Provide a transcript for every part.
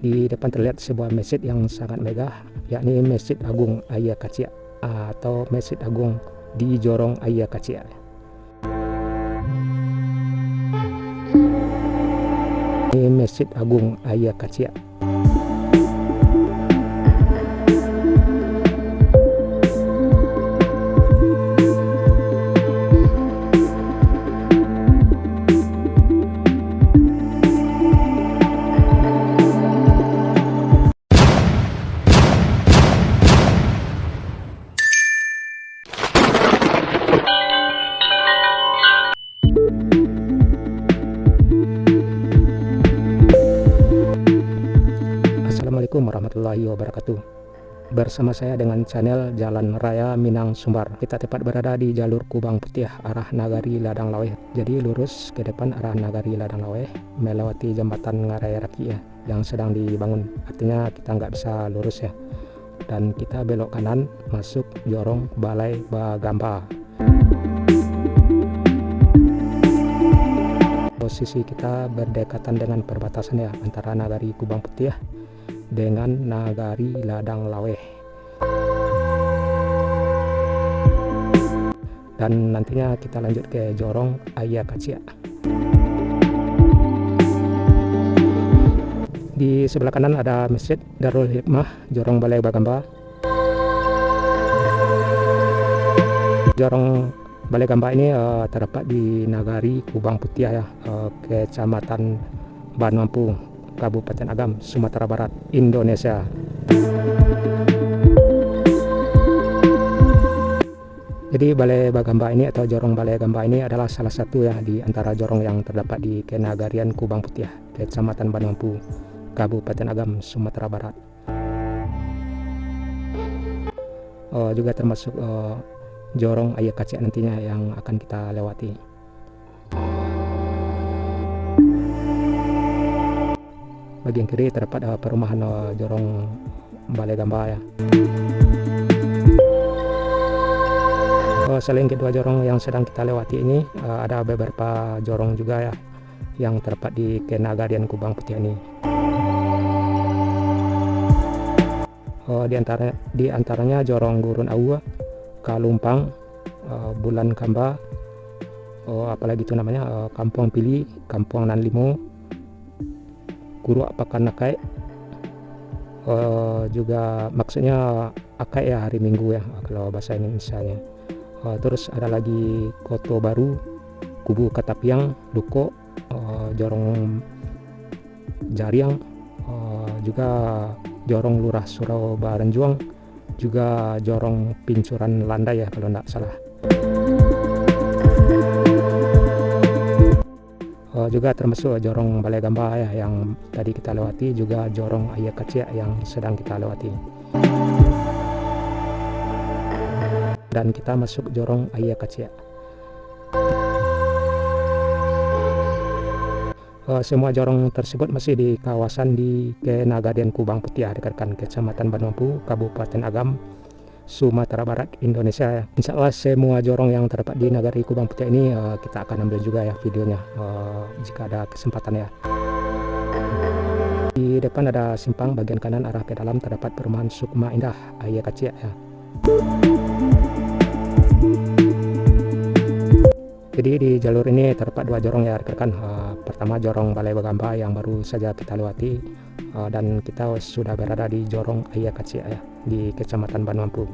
Di depan terlihat sebuah masjid yang sangat megah, yakni Masjid Agung Ayia Kacia atau Masjid Agung di Jorong Ayia Kacia. Ini Masjid Agung Ayia Kacia. Assalamualaikum warahmatullahi wabarakatuh. Bersama saya dengan channel Jalan Raya Minang Sumbar. Kita tepat berada di jalur Kubang Putih arah Nagari Ladang Laweh. Jadi lurus ke depan arah Nagari Ladang Laweh, melewati jembatan Ngarai Raki ya, yang sedang dibangun. Artinya kita nggak bisa lurus ya. Dan kita belok kanan masuk Jorong Balai Bagamba. Posisi kita berdekatan dengan perbatasan ya, antara Nagari Kubang Putih dengan Nagari Ladang Laweh. Dan nantinya kita lanjut ke Jorong Ayia Kacia. Di sebelah kanan ada Masjid Darul Hikmah Jorong Balai Bagamba. Jorong Balai Gamba ini terdapat di Nagari Kubang Putih ya, Kecamatan Banwampu, Kabupaten Agam, Sumatera Barat, Indonesia. Jadi Balai Bagamba ini atau Jorong Balai Gamba ini adalah salah satu ya di antara jorong yang terdapat di Kenagarian Kubang Putih, Kecamatan Banwampu, Kabupaten Agam, Sumatera Barat. Juga termasuk Jorong Ayia Kacia nantinya yang akan kita lewati. Bagian kiri terdapat perumahan Jorong Balai Gamba ya. Selain kedua jorong yang sedang kita lewati ini, ada beberapa jorong juga ya yang terdapat di Kenagarian Kubang Putih ini. Di antaranya Jorong Gurun Awu, Kalumpang, Bulan Kamba, apalagi itu namanya, Kampung Pili, Kampung Nanlimo, Guru Apakan Nakai, juga maksudnya Akai ya, hari Minggu ya kalau bahasa Indonesianya. Terus ada lagi Koto Baru, Kubu Katapiang, Duko, Jorong Jariang, juga Jorong Lurah Surau Baranjuang, juga Jorong Pincuran Landai ya kalau tidak salah. Juga termasuk Jorong Balai Gamba ya yang tadi kita lewati, juga Jorong Ayia Kacia yang sedang kita lewati. Dan kita masuk Jorong Ayia Kacia. Semua jorong tersebut masih di kawasan di Kenagarian Kubang Putih, dekat Kecamatan Banwampu, Kabupaten Agam, Sumatera Barat, Indonesia. Insya Allah semua jorong yang terdapat di Nagari Kubang Putih ini kita akan ambil juga ya videonya jika ada kesempatan ya. Di depan ada simpang, bagian kanan arah ke dalam terdapat perumahan Sukma Indah Ayia Kacia ya. Jadi di jalur ini terdapat dua jorong ya rekan. Pertama Jorong Balai Bagamba yang baru saja kita lewati, dan kita sudah berada di Jorong Ayia Kacia ya di Kecamatan Banwampu.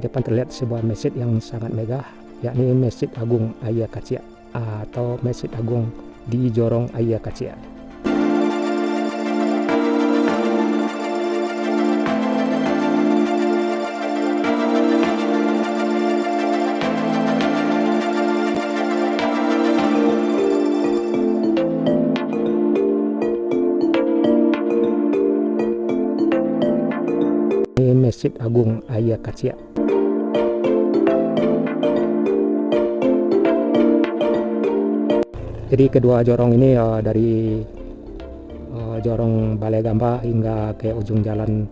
depan terlihat sebuah masjid yang sangat megah, yakni Masjid Agung Ayia Kacia atau Masjid Agung di Jorong Ayia Kacia. Ini Masjid Agung Ayia Kacia. Jadi kedua jorong ini dari jorong Balai Gamba hingga ke ujung jalan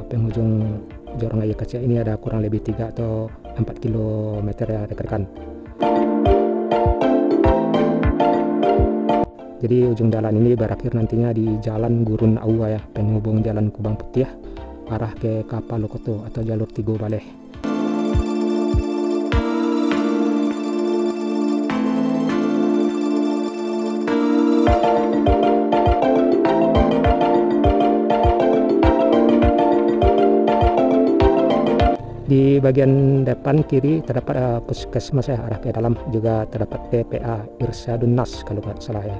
penghujung jorong Ayia Kacia ini ada kurang lebih 3 atau 4 kilometer ya rekan-rekan. Jadi ujung jalan ini berakhir nantinya di Jalan Gurun Aua ya, penghubung Jalan Kubang Putih arah ke Kapal Lokoto atau jalur Tigo Baleh. Di bagian depan kiri terdapat puskesmas ya, arah ke dalam juga terdapat TPA Irsyadun Nas kalau nggak salah ya.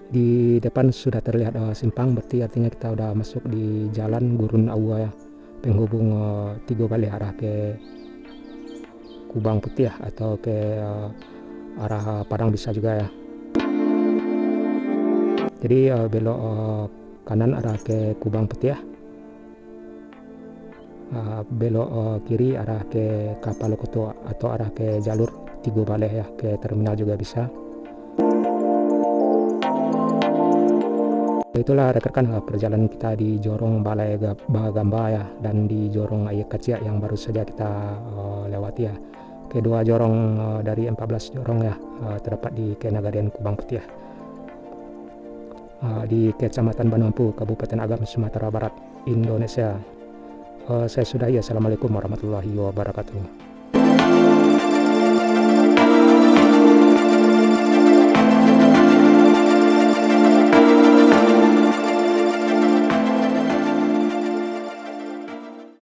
Di depan sudah terlihat simpang, berarti artinya kita udah masuk di jalan Gurun Aua ya, penghubung Tigo Baleh arah ke Kubang Putih atau ke arah Padang bisa juga ya. Jadi belok kanan arah ke Kubang Putih, belok kiri arah ke Kapalokoto atau arah ke jalur Tigo Baleh ya, ke terminal juga bisa. Itulah rekan-rekan perjalanan kita di Jorong Balai Bagamba ya, dan di Jorong Ayek Kacia yang baru saja kita lewati ya. Kedua jorong dari 14 jorong ya terdapat di Kenagarian Kubang Putih di Kecamatan Banumpu, Kabupaten Agam, Sumatera Barat, Indonesia. Saya sudahi. Assalamualaikum warahmatullahi wabarakatuh.